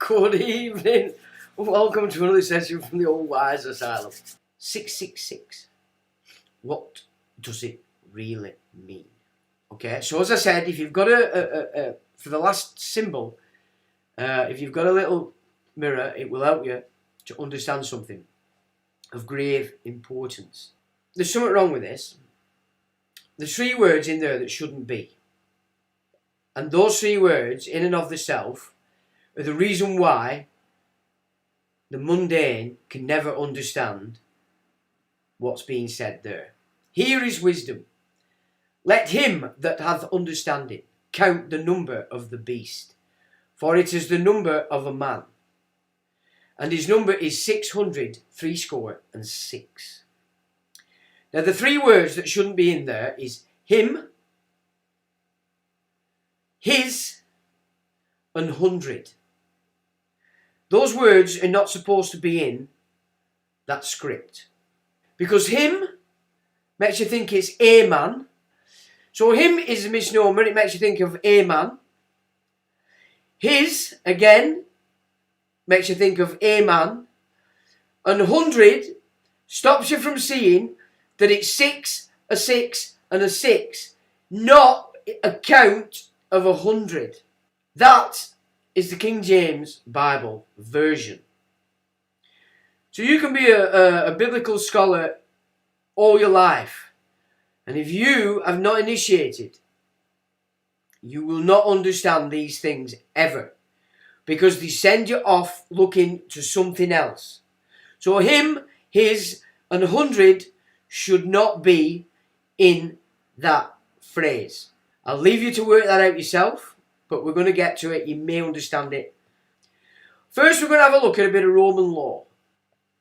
Good evening. Welcome to another session from the Old Wise Asylum. 666. What does it really mean? Okay, so as I said, if you've got for the last symbol, if you've got a little mirror, it will help you to understand something of grave importance. There's something wrong with this. There's 3 words in there that shouldn't be. And those 3 words, in and of themselves, are the reason why the mundane can never understand what's being said there. Here is wisdom. Let him that hath understanding count the number of the beast, for it is the number of a man, and his number is 666. Now the 3 words that shouldn't be in there is him, his, and 100. Those words are not supposed to be in that script. Because him makes you think it's a man. So him is a misnomer, it makes you think of a man. His, again, makes you think of a man. And 100 stops you from seeing that it's 6, a 6, and a 6. Not a count of 100. That is the King James Bible version. So you can be a biblical scholar all your life, and if you have not initiated, you will not understand these things ever, because they send you off looking to something else. So him, his, and 100 should not be in that phrase. I'll leave you to work that out yourself, but we're going to get to it. You may understand it. First, we're going to have a look at a bit of Roman law.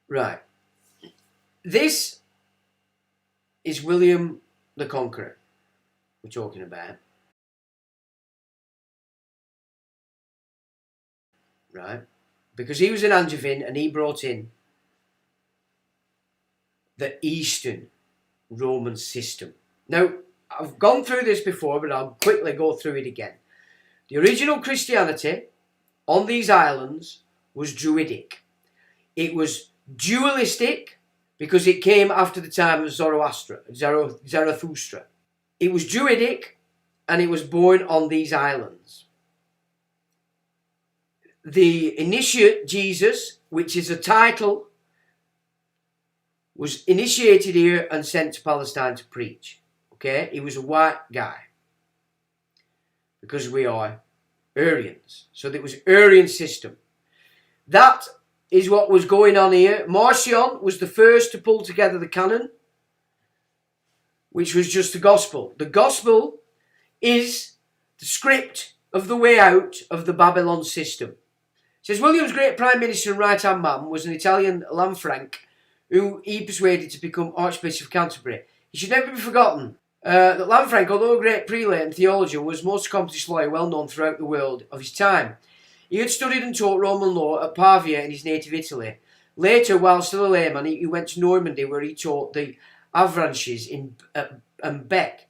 Right. This is William the Conqueror we're talking about. Right. Because he was an Angevin and he brought in the Eastern Roman system. Now, I've gone through this before, but I'll quickly go through it again. The original Christianity on these islands was Druidic. It was dualistic because it came after the time of Zarathustra. It was Druidic and it was born on these islands. The initiate, Jesus, which is a title, was initiated here and sent to Palestine to preach. Okay, he was a white guy. Because we are Aryans. So there was Aryan system. That is what was going on here. Marcion was the first to pull together the canon, which was just the gospel. The gospel is the script of the way out of the Babylon system. It says William's great prime minister and right-hand man was an Italian Lanfranc who he persuaded to become Archbishop of Canterbury. He should never be forgotten that Lanfranc, although a great prelate and theologian, was most accomplished lawyer well known throughout the world of his time. He had studied and taught Roman law at Pavia in his native Italy. Later, while still a layman, he went to Normandy where he taught the Avranches and Bec.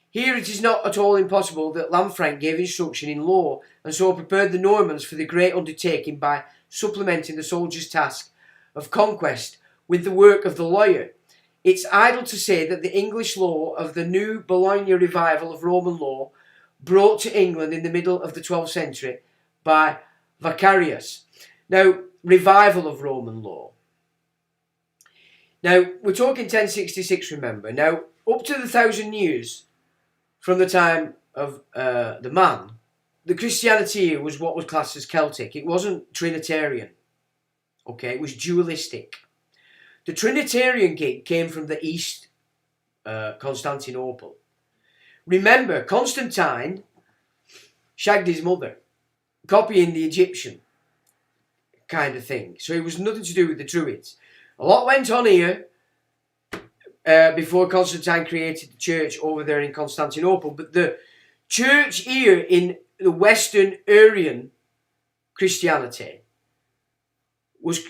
Here it is not at all impossible that Lanfranc gave instruction in law and so prepared the Normans for the great undertaking by supplementing the soldier's task of conquest with the work of the lawyer. It's idle to say that the English law of the new Bologna revival of Roman law, brought to England in the middle of the 12th century by Vacarius. Now, revival of Roman law. Now, we're talking 1066, remember. Now, up to the 1,000 years from the time of the man, the Christianity was what was classed as Celtic. It wasn't Trinitarian. Okay, it was dualistic. The Trinitarian gig came from the East, Constantinople. Remember, Constantine shagged his mother, copying the Egyptian kind of thing. So it was nothing to do with the Druids. A lot went on here before Constantine created the church over there in Constantinople. But the church here in the Western Aryan Christianity was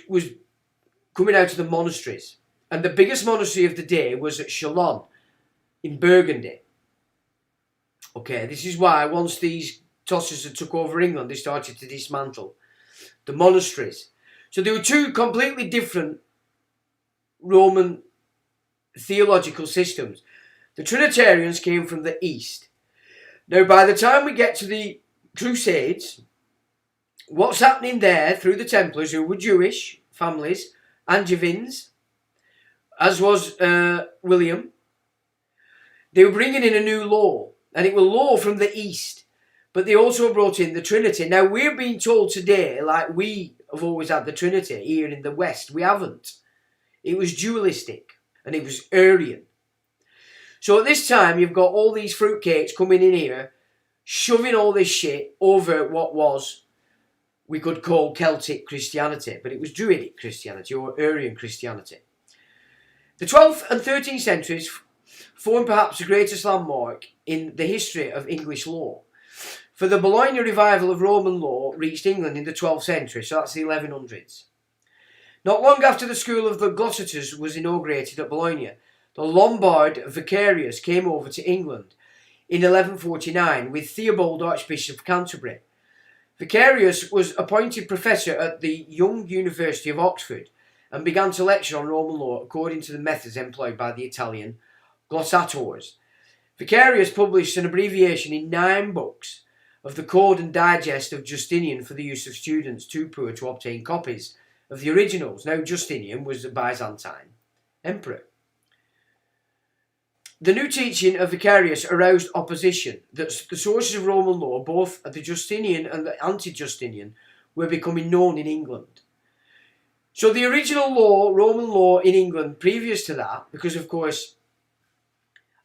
coming out of the monasteries. And the biggest monastery of the day was at Chalon in Burgundy. Okay, this is why once these tossers had took over England, they started to dismantle. the monasteries. So there were two completely different Roman theological systems. The Trinitarians came from the East. Now, by the time we get to the Crusades, what's happening there through the Templars, who were Jewish families, Angevins, as was William, they were bringing in a new law, and it was law from the East, but they also brought in the Trinity. Now, we're being told today, like we have always had the Trinity here in the West. We haven't. It was dualistic, and it was Arian. So at this time, you've got all these fruitcakes coming in here, shoving all this shit over what was, we could call Celtic Christianity, but it was Druidic Christianity or Arian Christianity. The 12th and 13th centuries form perhaps the greatest landmark in the history of English law. For the Bologna revival of Roman law reached England in the 12th century, so that's the 1100s. Not long after the school of the Glossators was inaugurated at Bologna, the Lombard vicarius came over to England in 1149 with Theobald, Archbishop of Canterbury. Vicarius was appointed professor at the Young University of Oxford and began to lecture on Roman law according to the methods employed by the Italian glossators. Vicarius published an abbreviation in 9 books of the Code and Digest of Justinian for the use of students too poor to obtain copies of the originals. Now, Justinian was a Byzantine emperor. The new teaching of Vicarius aroused opposition that the sources of Roman law, both the Justinian and the anti-Justinian, were becoming known in England. So the original law, Roman law in England previous to that, because of course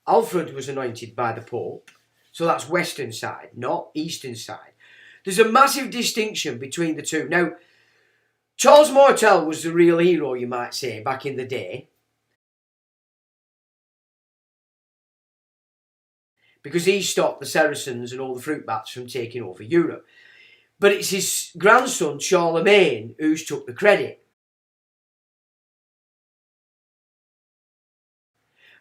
Alfred was anointed by the Pope, so that's western side, not eastern side. There's a massive distinction between the two. Now, Charles Martel was the real hero, you might say, back in the day, because he stopped the Saracens and all the fruit bats from taking over Europe. But it's his grandson, Charlemagne, who's took the credit.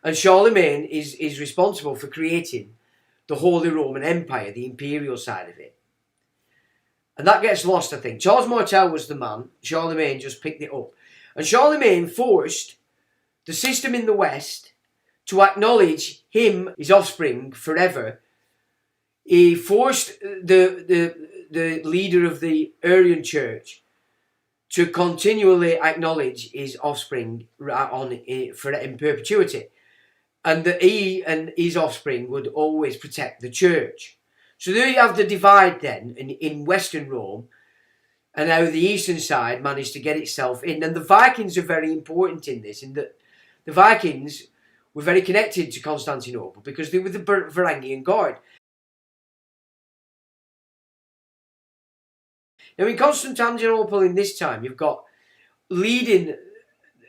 And Charlemagne is responsible for creating the Holy Roman Empire, the imperial side of it. And that gets lost, I think. Charles Martel was the man. Charlemagne just picked it up. And Charlemagne forced the system in the West to acknowledge him, his offspring, forever. He forced the leader of the Arian Church to continually acknowledge his offspring in perpetuity. And that he and his offspring would always protect the church. So there you have the divide then in Western Rome, and how the eastern side managed to get itself in. And the Vikings are very important in this, in that the Vikings were very connected to Constantinople because they were the Varangian Guard. Now in Constantinople in this time, you've got leading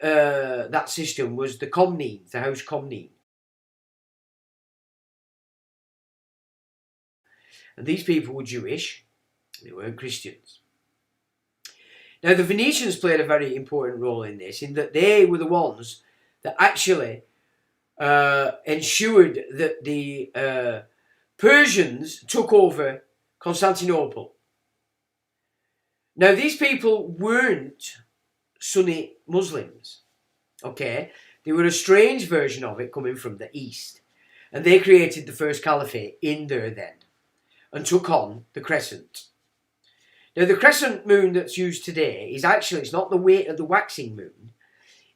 that system was the Comnene, the House Comnene. And these people were Jewish, they weren't Christians. Now the Venetians played a very important role in this, in that they were the ones that actually ensured that the Persians took over Constantinople. Now these people weren't Sunni Muslims, okay? They were a strange version of it coming from the East. And they created the first caliphate in there then, and took on the crescent. Now the crescent moon that's used today is actually, it's not the waxing moon,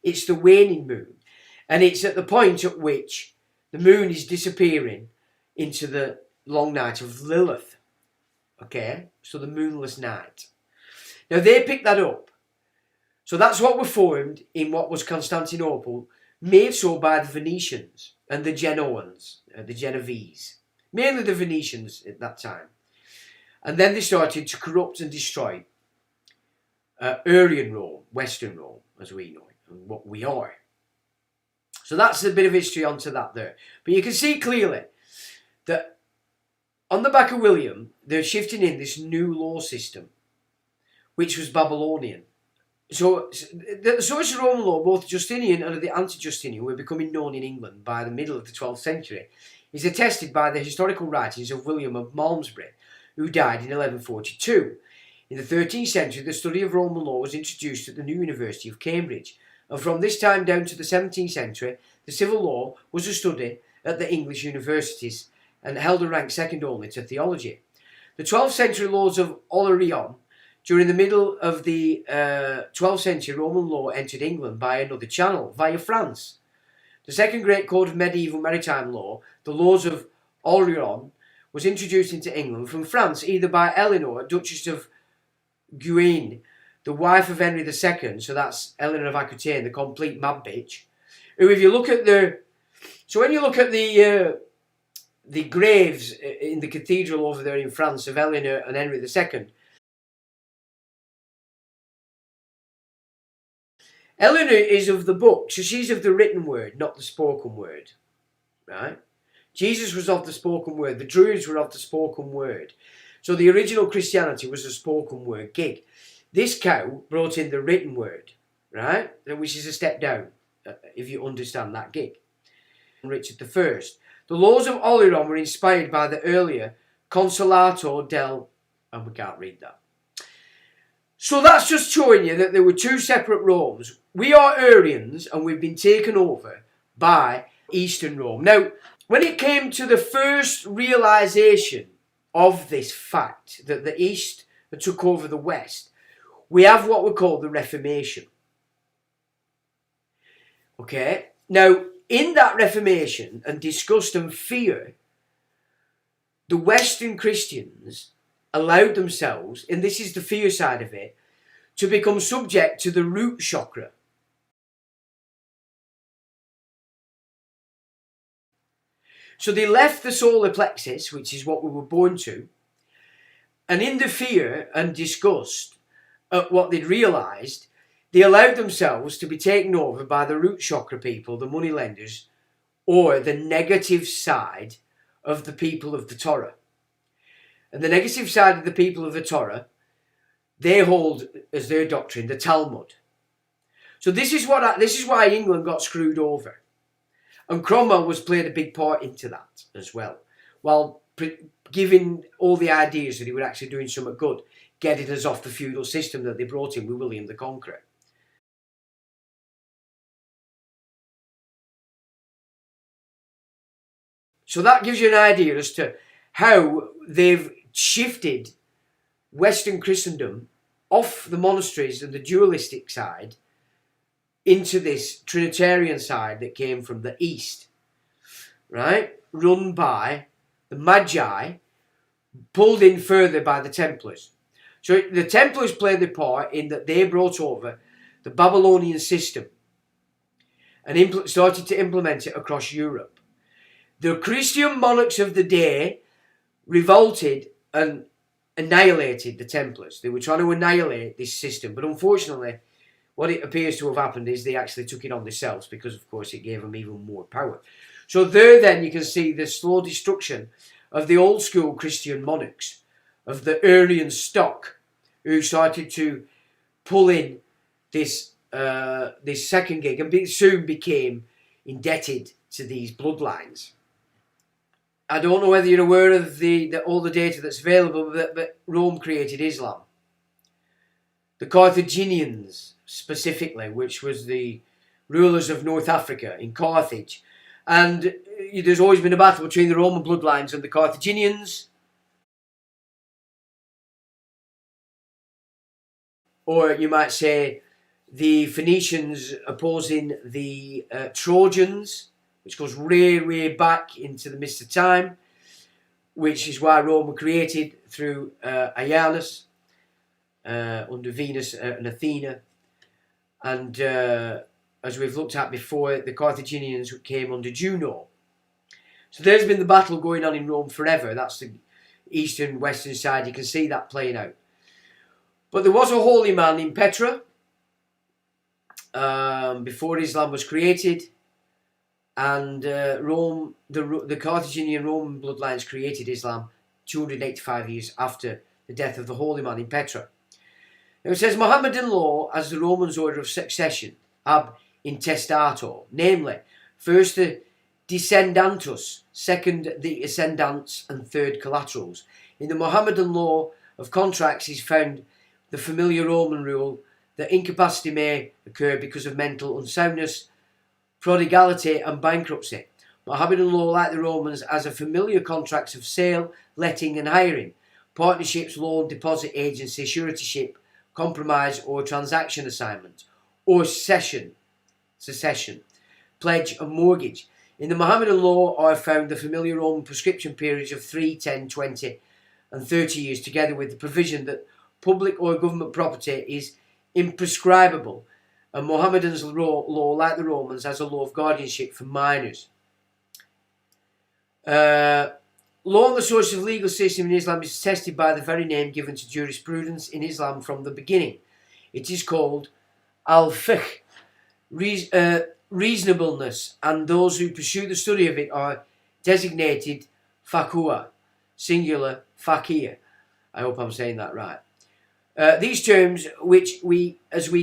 it's the waning moon. And it's at the point at which the moon is disappearing into the long night of Lilith. Okay, so the moonless night. Now they picked that up. So that's what were formed in what was Constantinople, made so by the Venetians and the Genoans, the Genovese. Mainly the Venetians at that time. And then they started to corrupt and destroy Arian Rome, Western Rome, as we know it, and what we are. So that's a bit of history onto that there. But you can see clearly that on the back of William, they're shifting in this new law system, which was Babylonian. So the source of Roman law, both Justinian and the anti-Justinian, were becoming known in England by the middle of the 12th century, is attested by the historical writings of William of Malmesbury, who died in 1142. In the 13th century, the study of Roman law was introduced at the new University of Cambridge, and from this time down to the 17th century, the civil law was a study at the English universities and held a rank second only to theology. The 12th century laws of Olerion. During the middle of the 12th century, Roman law entered England by another channel, via France. The second great code of medieval maritime law, the laws of Olerion, was introduced into England from France, either by Eleanor, Duchess of Guienne, the wife of Henry II, so that's Eleanor of Aquitaine, the complete mad bitch, who, if you look at when you look at the graves in the cathedral over there in France of Eleanor and Henry II, Eleanor is of the book, so she's of the written word, not the spoken word, right? Jesus was of the spoken word. The Druids were of the spoken word. So the original Christianity was a spoken word gig. This cow brought in the written word, right? Which is a step down, if you understand that gig. Richard I. The laws of Oleron were inspired by the earlier Consolato del... and we can't read that. So that's just showing you that there were two separate Romes. We are Arians and we've been taken over by Eastern Rome. Now, when it came to the first realisation of this fact that the East took over the West, we have what we call the Reformation. Okay? Now, in that Reformation and disgust and fear, the Western Christians allowed themselves, and this is the fear side of it, to become subject to the root chakra. So they left the solar plexus, which is what we were born to, and in the fear and disgust at what they'd realised, they allowed themselves to be taken over by the root chakra people, the money lenders, or the negative side of the people of the Torah. And the negative side of the people of the Torah, they hold as their doctrine the Talmud. So this is why England got screwed over. And Cromwell was played a big part into that as well, while giving all the ideas that he was actually doing something good, getting us off the feudal system that they brought in with William the Conqueror. So that gives you an idea as to how they've shifted Western Christendom off the monasteries and the dualistic side into this Trinitarian side that came from the East, right? Run by the Magi, pulled in further by the Templars. So the Templars played the part in that they brought over the Babylonian system and started to implement it across Europe. The Christian monarchs of the day revolted and annihilated the Templars. They were trying to annihilate this system, but unfortunately, what it appears to have happened is they actually took it on themselves because, of course, it gave them even more power. So there then you can see the slow destruction of the old school Christian monarchs, of the Aryan stock, who started to pull in this second gig and soon became indebted to these bloodlines. I don't know whether you're aware of all the data that's available, but Rome created Islam. The Carthaginians, specifically, which was the rulers of North Africa in Carthage. And there's always been a battle between the Roman bloodlines and the Carthaginians. Or you might say the Phoenicians opposing the Trojans, which goes way, way back into the mist of time, which is why Rome was created through Ianus, under Venus and Athena. And as we've looked at before, the Carthaginians came under Juno. So there's been the battle going on in Rome forever. That's the eastern, western side. You can see that playing out. But there was a holy man in Petra before Islam was created. And Rome, the Carthaginian Roman bloodlines created Islam 285 years after the death of the holy man in Petra. Now it says Mohammedan law as the Romans' order of succession, ab intestato, namely, first the descendantus, second the ascendants, and third collaterals. In the Mohammedan law of contracts is found the familiar Roman rule that incapacity may occur because of mental unsoundness, prodigality and bankruptcy. Mohammedan law, like the Romans, has a familiar contracts of sale, letting and hiring, partnerships, loan, deposit agency, suretyship, compromise or transaction assignment, or secession, pledge and mortgage. In the Mohammedan law are found the familiar Roman prescription periods of 3, 10, 20 and 30 years, together with the provision that public or government property is imprescribable, and Mohammedan's law, like the Romans, has a law of guardianship for minors. Law on the source of legal system in Islam is attested by the very name given to jurisprudence in Islam from the beginning. It is called al-fiqh, reasonableness, and those who pursue the study of it are designated faqih, singular faqih. I hope I'm saying that right. These terms, which we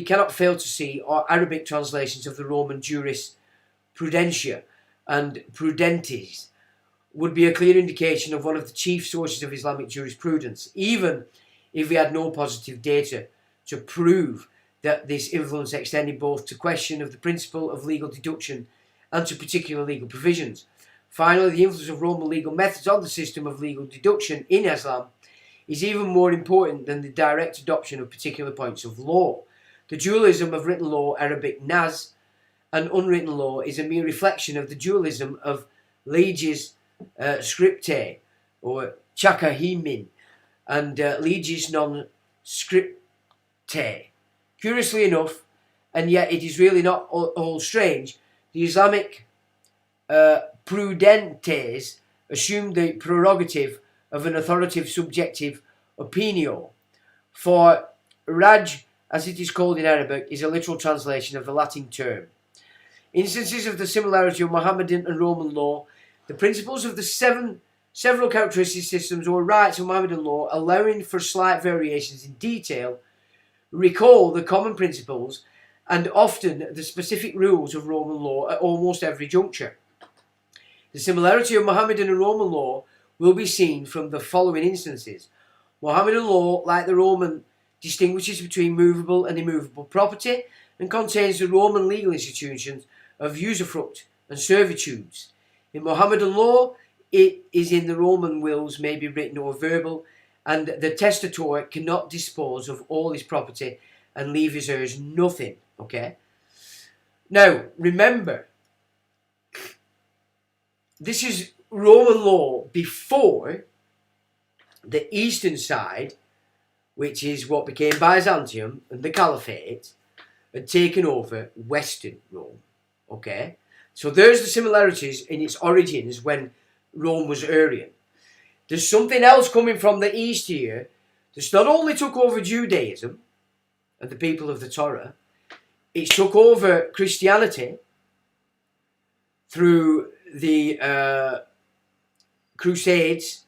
cannot fail to see, are Arabic translations of the Roman jurisprudentia and prudentes, would be a clear indication of one of the chief sources of Islamic jurisprudence, even if we had no positive data to prove that this influence extended both to question of the principle of legal deduction and to particular legal provisions. Finally, the influence of Roman legal methods on the system of legal deduction in Islam is even more important than the direct adoption of particular points of law. The dualism of written law, Arabic nas, and unwritten law is a mere reflection of the dualism of leges scriptae, or chakahimin, and legis non scriptae. Curiously enough, and yet it is really not all strange, the Islamic prudentes assume the prerogative of an authoritative subjective opinio, for raj, as it is called in Arabic, is a literal translation of the Latin term. Instances of the similarity of Mohammedan and Roman law, the principles of the several characteristic systems or rights of Mohammedan law, allowing for slight variations in detail, recall the common principles and often the specific rules of Roman law at almost every juncture. The similarity of Mohammedan and Roman law will be seen from the following instances. Mohammedan law, like the Roman, distinguishes between movable and immovable property and contains the Roman legal institutions of usufruct and servitudes. In Mohammedan law, it is in the Roman wills may be written or verbal, and the testator cannot dispose of all his property and leave his heirs nothing. Okay? Now, remember, this is Roman law before the eastern side, which is what became Byzantium and the Caliphate, had taken over Western Rome. Okay? So there's the similarities in its origins when Rome was Aryan. There's something else coming from the east here that's not only took over Judaism and the people of the Torah, it took over Christianity through the Crusades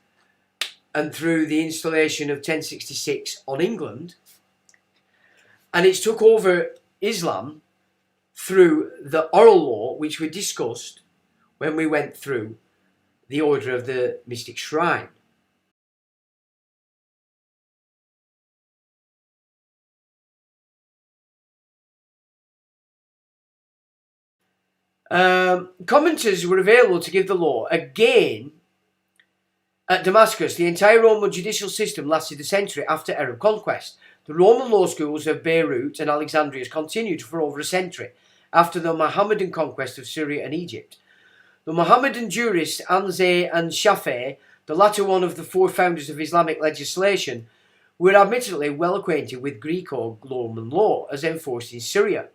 and through the installation of 1066 on England, and it's took over Islam through the oral law, which we discussed when we went through the order of the mystic shrine. Commentators were available to give the law. Again, at Damascus, the entire Roman judicial system lasted a century after Arab conquest. The Roman law schools of Beirut and Alexandria continued for over a century after the Mohammedan conquest of Syria and Egypt. The Mohammedan jurists Anzay and Shafi'i, the latter one of the four founders of Islamic legislation, were admittedly well acquainted with Greco-Roman law as enforced in Syria.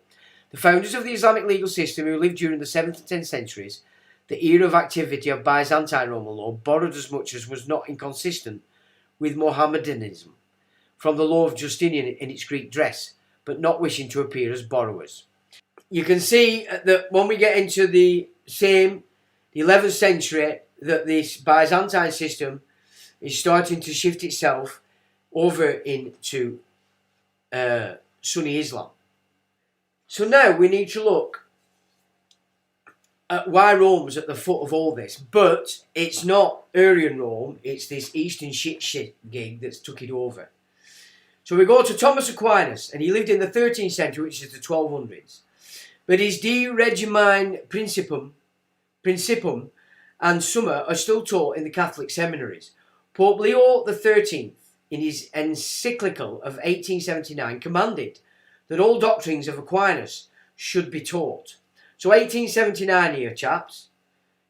The founders of the Islamic legal system, who lived during the 7th and 10th centuries, the era of activity of Byzantine Roman law, borrowed as much as was not inconsistent with Mohammedanism from the law of Justinian in its Greek dress, but not wishing to appear as borrowers. You can see that when we get into the 11th century, that this Byzantine system is starting to shift itself over into Sunni Islam. So now we need to look at why Rome's at the foot of all this. But it's not Aryan Rome, it's this Eastern shit gig that's took it over. So we go to Thomas Aquinas, and he lived in the 13th century, which is the 1200s. But his De Regimine Principum and Summa are still taught in the Catholic seminaries. Pope Leo XIII, in his encyclical of 1879, commanded that all doctrines of Aquinas should be taught. So 1879 here, chaps.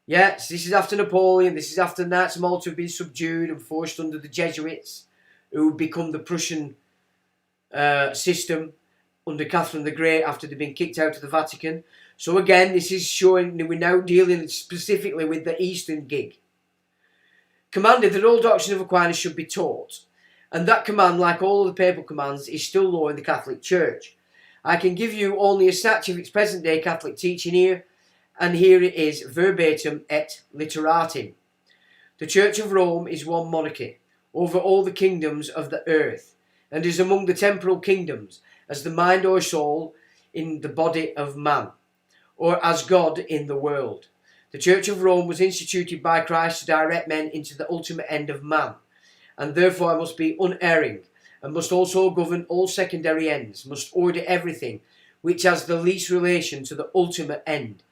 Yes, this is after Napoleon, this is after Knights of Malta have been subdued and forced under the Jesuits, who would become the Prussian system under Catherine the Great after they'd been kicked out of the Vatican. So again, this is showing that we're now dealing specifically with the Eastern gig. Commanded that all doctrines of Aquinas should be taught. And that command, like all the papal commands, is still law in the Catholic Church. I can give you only a snatch of its present-day Catholic teaching here, and here it is, verbatim et literatim. The Church of Rome is one monarchy over all the kingdoms of the earth, and is among the temporal kingdoms, as the mind or soul in the body of man, or as God in the world. The Church of Rome was instituted by Christ to direct men into the ultimate end of man, and therefore must be unerring, and must also govern all secondary ends, must order everything which has the least relation to the ultimate end,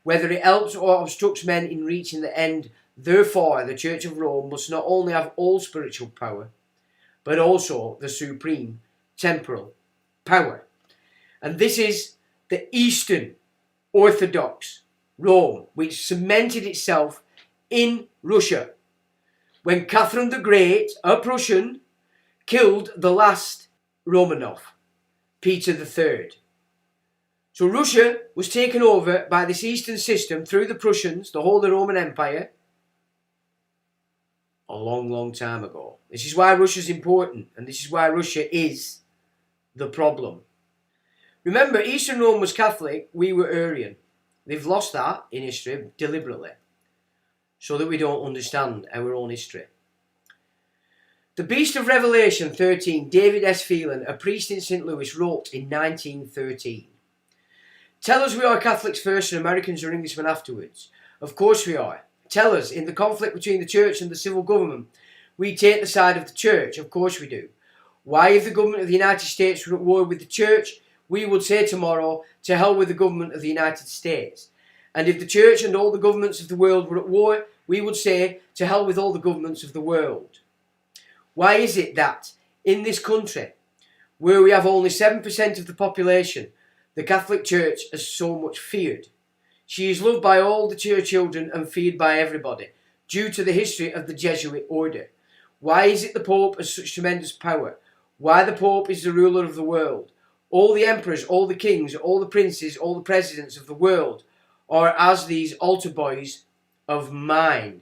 whether it helps or obstructs men in reaching the end. Therefore, the Church of Rome must not only have all spiritual power, but also the supreme temporal power. And this is the Eastern Orthodox Rome, which cemented itself in Russia when Catherine the Great, a Prussian, killed the last Romanov, Peter III. So Russia was taken over by this Eastern system through the Prussians, the whole of the Roman Empire, a long, long time ago. This is why Russia's important, and this is why Russia is the problem. Remember, Eastern Rome was Catholic, we were Arian. They've lost that in history deliberately, so that we don't understand our own history. The Beast of Revelation 13, David S. Phelan, a priest in St. Louis, wrote in 1913. Tell us we are Catholics first and Americans or Englishmen afterwards. Of course we are. Tell us, in the conflict between the church and the civil government, we take the side of the church. Of course we do. Why, if the government of the United States were at war with the church, we would say tomorrow, to hell with the government of the United States. And if the church and all the governments of the world were at war, we would say, to hell with all the governments of the world. Why is it that, in this country, where we have only 7% of the population, the Catholic Church is so much feared? She is loved by all the church children and feared by everybody, due to the history of the Jesuit order. Why is it the Pope has such tremendous power? Why the Pope is the ruler of the world? All the emperors, all the kings, all the princes, all the presidents of the world are as these altar boys of mine.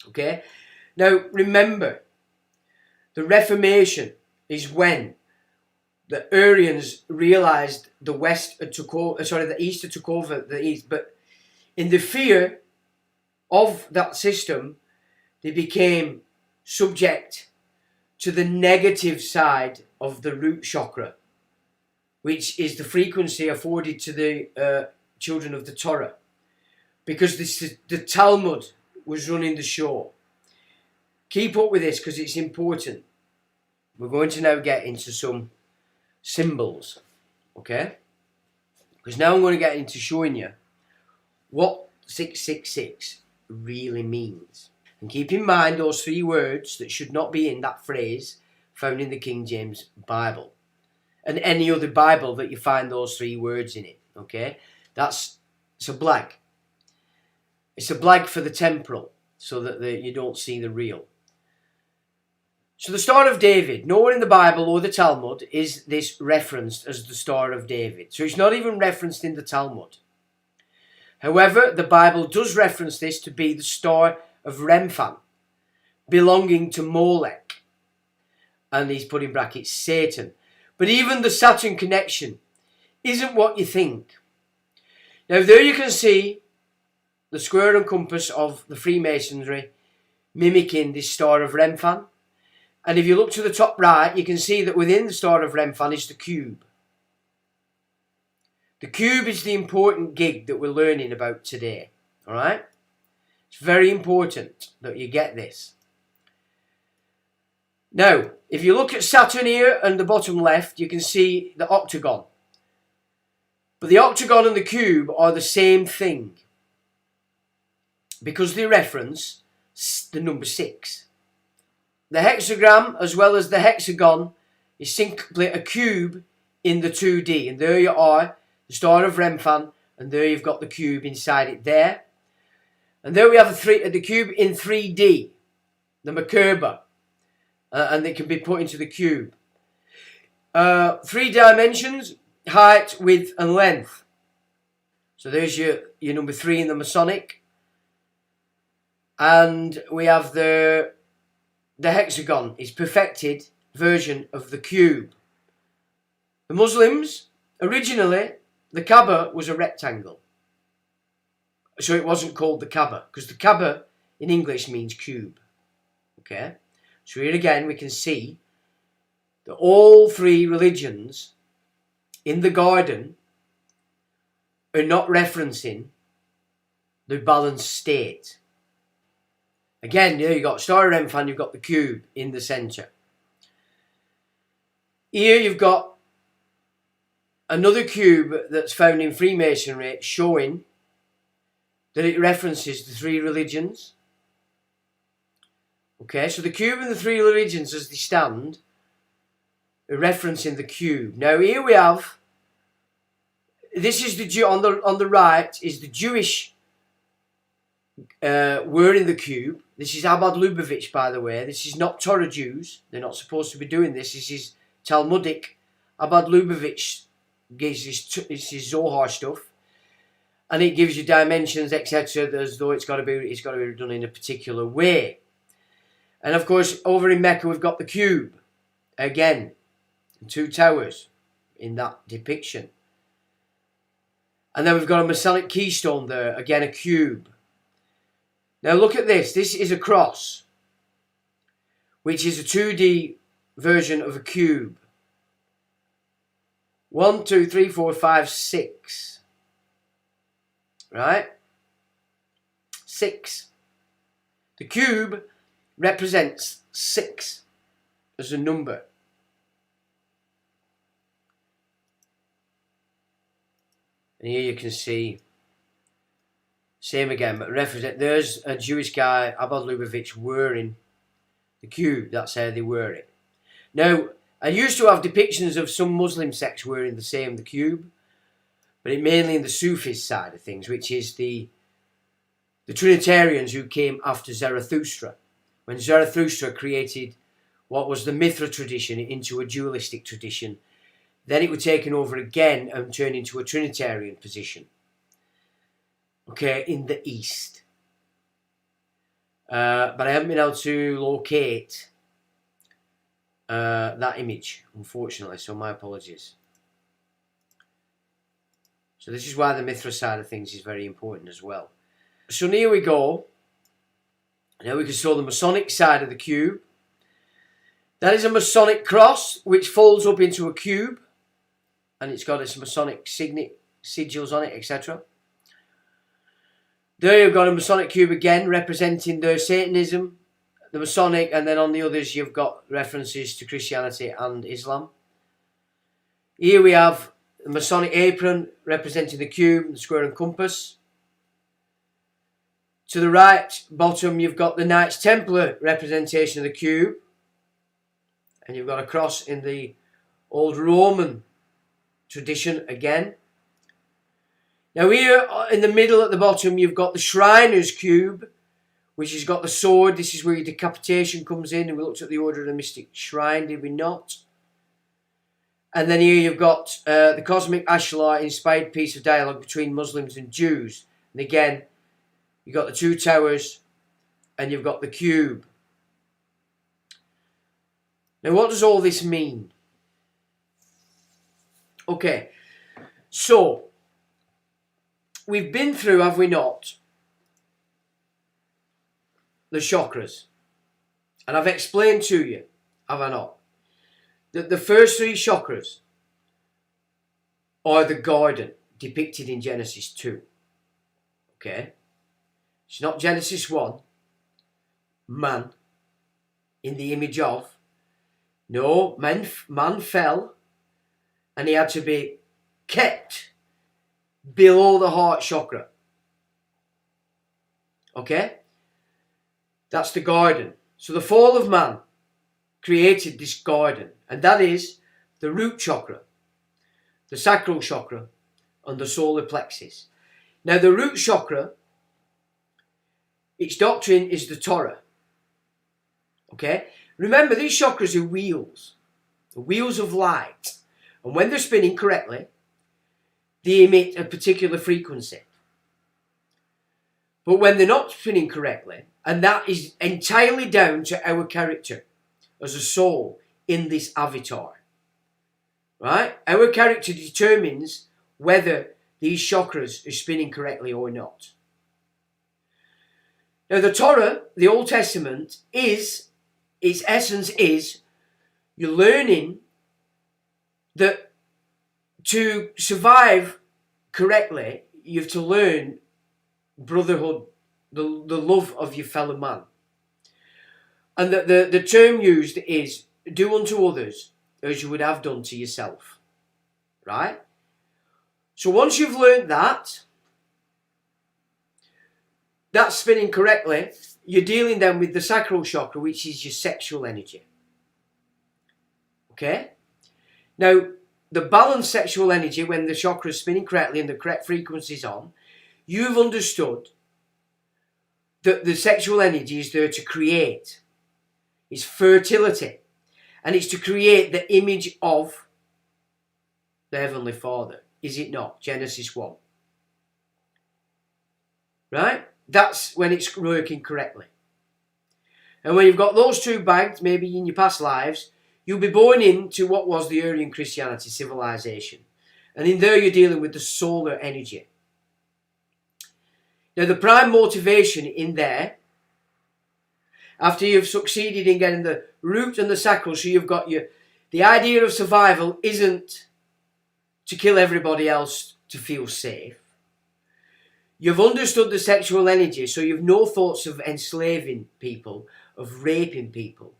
Okay? Now, remember, the Reformation is when the Arians realised the East took over the East, but in the fear of that system, they became subject to the negative side of the root chakra, which is the frequency afforded to the children of the Torah, because the Talmud was running the show. Keep up with this because it's important. We're going to now get into some symbols, okay? Because now I'm going to get into showing you what 666 really means. And keep in mind those three words that should not be in that phrase found in the King James Bible. And any other Bible that you find those three words in it, okay? It's a blag. It's a blag for the temporal, so that you don't see the real. So the Star of David, nowhere in the Bible or the Talmud is this referenced as the Star of David. So it's not even referenced in the Talmud. However, the Bible does reference this to be the Star of Remphan, belonging to Molech. And he's put in brackets Satan. But even the Saturn connection isn't what you think. Now there you can see the square and compass of the Freemasonry mimicking this Star of Remphan. And if you look to the top right, you can see that within the star of Remphan is the cube. The cube is the important gig that we're learning about today. Alright? It's very important that you get this. Now, if you look at Saturn here on the bottom left, you can see the octagon. But the octagon and the cube are the same thing, because they reference the number 6. The hexagram as well as the hexagon is simply a cube in the 2D. And there you are, the star of Remphan, and there you've got the cube inside it there. And there we have the cube in 3D, the Merkaba. And it can be put into the cube. 3 dimensions, height, width and length. So there's your number 3 in the Masonic. And we have the hexagon is perfected version of the cube. The Muslims, originally, the Kaaba was a rectangle. So it wasn't called the Kaaba, because the Kaaba in English means cube. Okay? So here again we can see that all 3 religions in the garden are not referencing the balanced state. Again, there you've got Star of Remphan, you've got the cube in the centre. Here you've got another cube that's found in Freemasonry showing that it references the 3 religions. Okay, so the cube and the 3 religions as they stand are referencing the cube. Now here we have, this is the on the right is the Jewish word in the cube. This is Abad Lubavitch, by the way. This is not Torah Jews. They're not supposed to be doing this. This is Talmudic. Abad Lubavitch gives his Zohar stuff, and it gives you dimensions, etc. As though it's got to be done in a particular way. And of course, over in Mecca, we've got the cube again, 2 towers in that depiction. And then we've got a Masonic keystone there, again a cube. Now look at this. This is a cross, which is a 2D version of a cube. 1, 2, 3, 4, 5, 6. Right? 6. The cube represents 6 as a number. And here you can see, same again, but there's a Jewish guy, Abad Lubavitch, wearing the cube. That's how they wear it. Now, I used to have depictions of some Muslim sects wearing the cube, but it mainly in the Sufis side of things, which is the Trinitarians who came after Zarathustra. When Zarathustra created what was the Mithra tradition into a dualistic tradition, then it was taken over again and turned into a Trinitarian position. Okay, in the East. But I haven't been able to locate that image, unfortunately, so my apologies. So this is why the Mithra side of things is very important as well. So here we go. Now we can show the Masonic side of the cube. That is a Masonic cross which folds up into a cube, and it's got its Masonic sigils on it, etc. There you've got a Masonic cube again representing the Satanism, the Masonic, and then on the others you've got references to Christianity and Islam. Here we have the Masonic apron representing the cube, the square and compass. To the right bottom you've got the Knights Templar representation of the cube, and you've got a cross in the old Roman tradition again. Now here in the middle at the bottom you've got the Shriner's cube, which has got the sword. This is where your decapitation comes in, and we looked at the Order of the Mystic Shrine, did we not? And then here you've got the Cosmic Ashlar inspired piece of dialogue between Muslims and Jews. And again, you've got the 2 towers and you've got the cube. Now what does all this mean? Okay, so we've been through, have we not, the chakras. And I've explained to you have I not? That the first three chakras are the garden depicted in Genesis 2. Okay? It's not Genesis 1. Man in the image of. No, man fell and he had to be kept below the heart chakra. Okay? That's the garden. So the fall of man created this garden, and that is the root chakra, the sacral chakra, and the solar plexus. Now the root chakra, its doctrine is the Torah. Okay? Remember, these chakras are wheels. The wheels of light. And when they're spinning correctly, they emit a particular frequency. But when they're not spinning correctly, and that is entirely down to our character as a soul in this avatar. Right? Our character determines whether these chakras are spinning correctly or not. Now the Torah, the Old Testament, its essence is you're learning that to survive correctly, you have to learn brotherhood, the love of your fellow man. And that the term used is do unto others as you would have done to yourself. Right? So once you've learned that, that's spinning correctly, you're dealing then with the sacral chakra, which is your sexual energy. Okay? Now, the balanced sexual energy, when the chakra is spinning correctly and the correct frequency is on, you've understood that the sexual energy is there to create. It's fertility. And it's to create the image of the Heavenly Father. Is it not? Genesis 1. Right? That's when it's working correctly. And when you've got those two bagged, maybe in your past lives, you'll be born into what was the Aryan Christianity civilization. And in there you're dealing with the solar energy. Now the prime motivation in there, after you've succeeded in getting the root and the sacral, so you've got the idea of survival isn't to kill everybody else to feel safe. You've understood the sexual energy, so you've no thoughts of enslaving people, of raping people,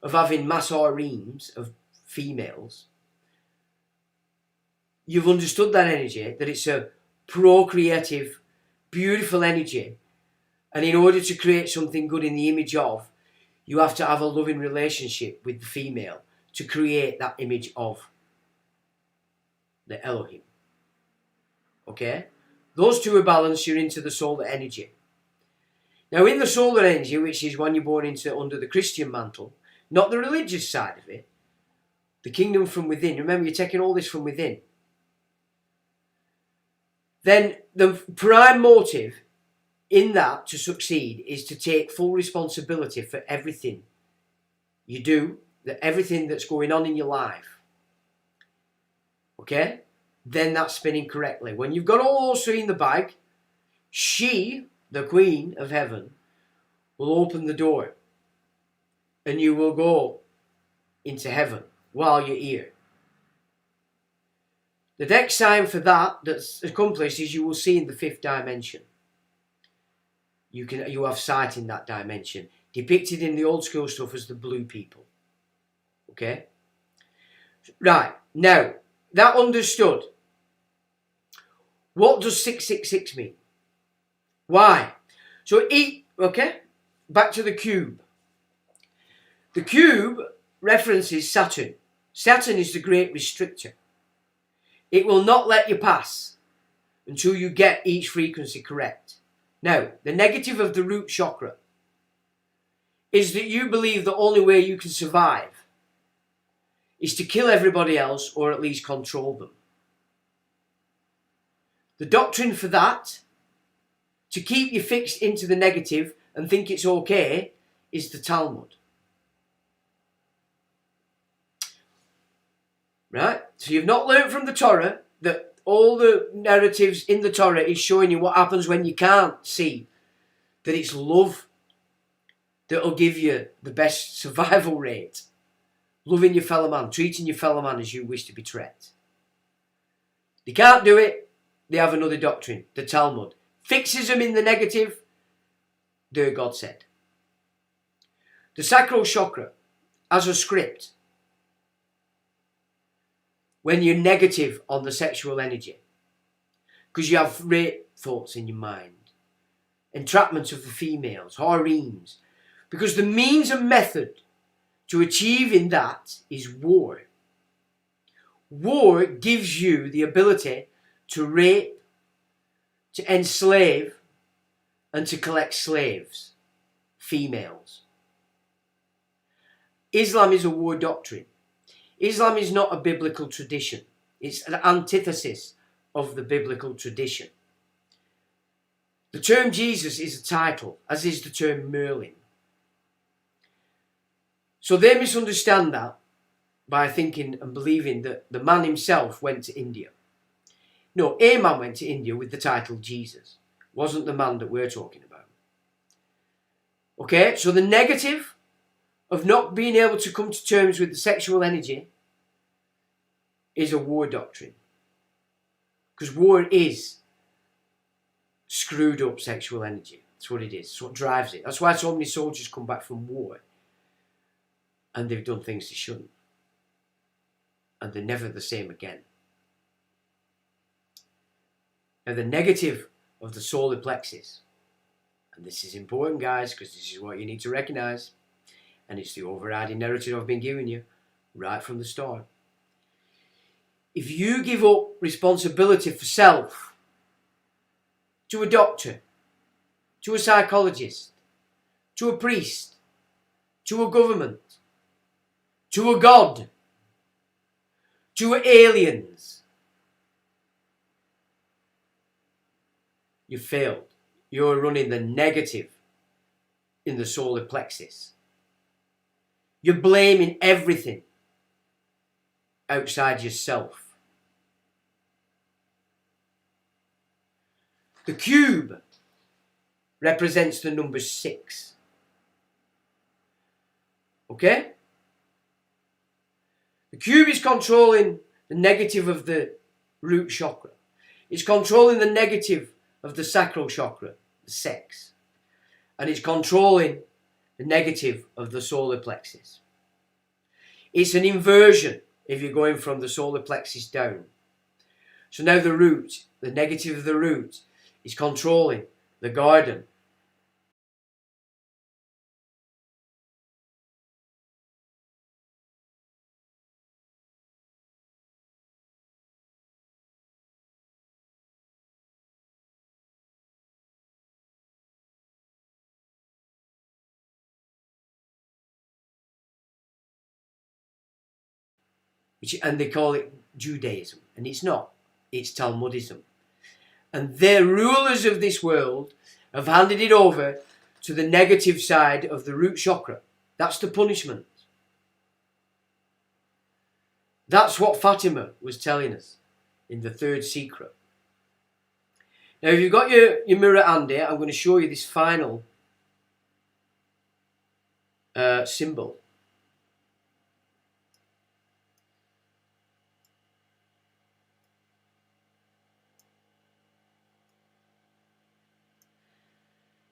of having mass harems of females. You've understood that energy, that it's a procreative, beautiful energy. And in order to create something good in the image of, you have to have a loving relationship with the female to create that image of the Elohim. Okay? Those two are balanced, you're into the solar energy. Now in the solar energy, which is when you're born into under the Christian mantle, not the religious side of it, the kingdom from within. Remember, you're taking all this from within. Then the prime motive in that to succeed is to take full responsibility for everything you do, everything that's going on in your life. Okay? Then that's spinning correctly. When you've got all those three in the bag, she, the Queen of Heaven, will open the door and you will go into heaven while you're here. The next sign for that's accomplished is you will see in the fifth dimension. You have sight in that dimension, depicted in the old school stuff as the blue people. Okay? Right, now, that understood. What does 666 mean? Why? So, okay, back to the cube. The cube references Saturn. Saturn is the great restrictor. It will not let you pass until you get each frequency correct. Now, the negative of the root chakra is that you believe the only way you can survive is to kill everybody else or at least control them. The doctrine for that, to keep you fixed into the negative and think it's okay, is the Talmud. Right? So you've not learnt from the Torah that all the narratives in the Torah is showing you what happens when you can't see. That it's love that will give you the best survival rate. loving your fellow man, treating your fellow man as you wish to be treated. They can't do it, they have another doctrine, the Talmud. Fixes them in the negative, their God said. The sacral chakra as a script. When you're negative on the sexual energy, because you have rape thoughts in your mind, entrapment of the females, harems, because the means and method to achieving that is war. War gives you the ability to rape, to enslave, and to collect slaves, females. Islam is a war doctrine. Islam is not a biblical tradition. It's an antithesis of the biblical tradition. The term Jesus is a title, as is the term Merlin. So they misunderstand that by thinking and believing that the man himself went to India. No, a man went to India with the title Jesus. Wasn't the man that we're talking about. Okay, so the negative of not being able to come to terms with the sexual energy is a war doctrine. Because war is screwed up sexual energy. That's what it is. That's what drives it. That's why so many soldiers come back from war and they've done things they shouldn't. And they're never the same again. Now the negative of the solar plexus, and this is important guys, because this is what you need to recognise, and it's the overriding narrative I've been giving you right from the start. If you give up responsibility for self to a doctor, to a psychologist, to a priest, to a government, to a god, to aliens, you failed. You're running the negative in the solar plexus. You're blaming everything outside yourself. The cube represents the number 6. Okay? The cube is controlling the negative of the root chakra. It's controlling the negative of the sacral chakra, the sex. And it's controlling the negative of the solar plexus. It's an inversion if you're going from the solar plexus down. So now the root, the negative of the root, is controlling the garden. And they call it Judaism. And it's not. It's Talmudism. And the rulers of this world have handed it over to the negative side of the root chakra. That's the punishment. That's what Fatima was telling us in the third secret. Now, if you've got your mirror handy, I'm going to show you this final symbol.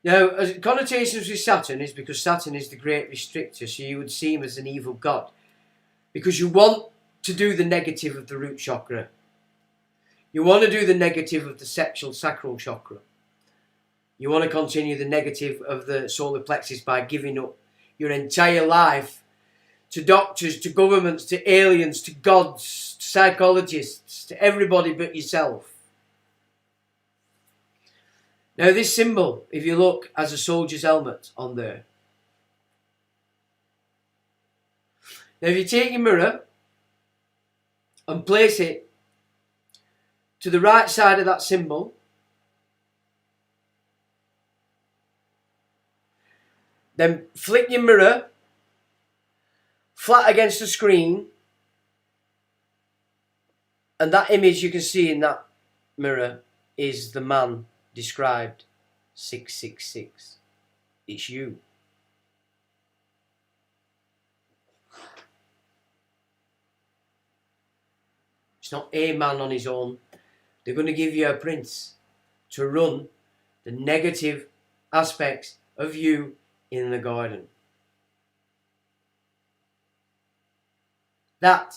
Now, connotations with Saturn is because Saturn is the great restrictor, so you would see him as an evil god. Because you want to do the negative of the root chakra. You want to do the negative of the sacral chakra. You want to continue the negative of the solar plexus by giving up your entire life to doctors, to governments, to aliens, to gods, to psychologists, to everybody but yourself. Now this symbol, if you look, has a soldier's helmet on there. Now if you take your mirror and place it to the right side of that symbol, then flick your mirror flat against the screen, and that image you can see in that mirror is the man described 666. It's you. It's not a man on his own. They're going to give you a prince to run the negative aspects of you in the garden. That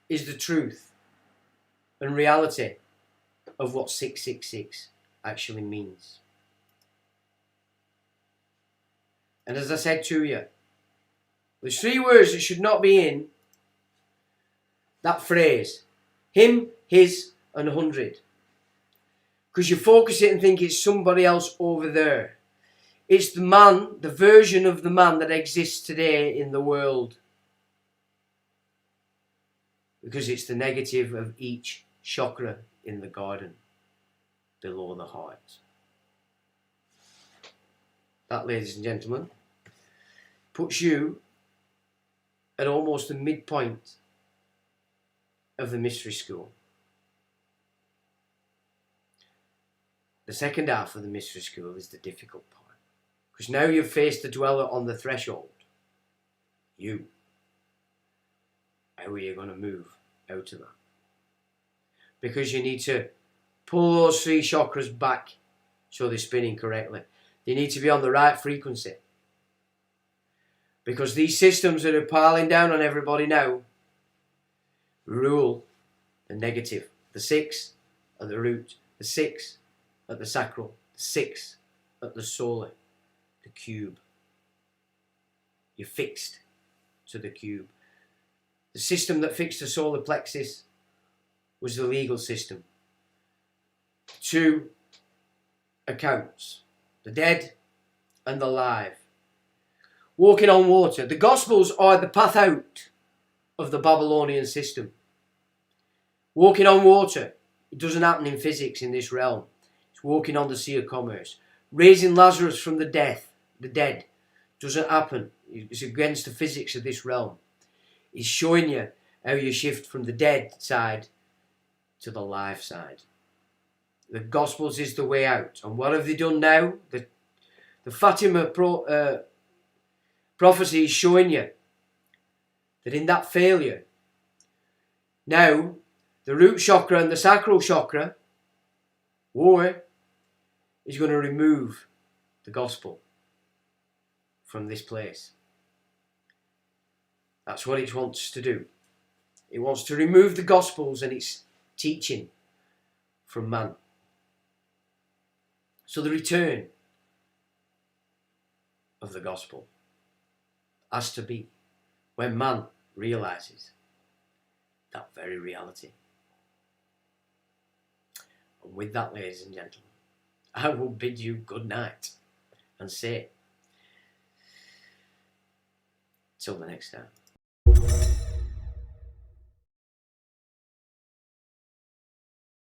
is the truth and reality of what 666 actually means. And as I said to you, there's 3 words that should not be in that phrase. Him, his, and 100. Because you focus it and think it's somebody else over there. It's the man, the version of the man that exists today in the world. Because it's the negative of each chakra in the garden below the heart. That, ladies and gentlemen, puts you at almost the midpoint of the mystery school. The second half of the mystery school is the difficult part. Because now you've faced the dweller on the threshold. You. How are you going to move out of that? Because you need to pull those 3 chakras back so they're spinning correctly. They need to be on the right frequency. Because these systems that are piling down on everybody now rule the negative. The 6 at the root, the 6 at the sacral, the 6 at the solar, the cube. You're fixed to the cube. The system that fixed the solar plexus was the legal system. 2 accounts, the dead and the alive. Walking on water. The Gospels are the path out of the Babylonian system. Walking on water. It doesn't happen in physics in this realm. It's walking on the sea of commerce. Raising Lazarus from the dead, doesn't happen. It's against the physics of this realm. It's showing you how you shift from the dead side to the life side. The Gospels is the way out. And what have they done now? The Fatima prophecy is showing you that in that failure, now the root chakra and the sacral chakra, war, is going to remove the gospel from this place. That's what it wants to do. It wants to remove the gospels and its teaching from man. So the return of the gospel has to be when man realizes that very reality. And with that, ladies and gentlemen, I will bid you good night and say, till the next time.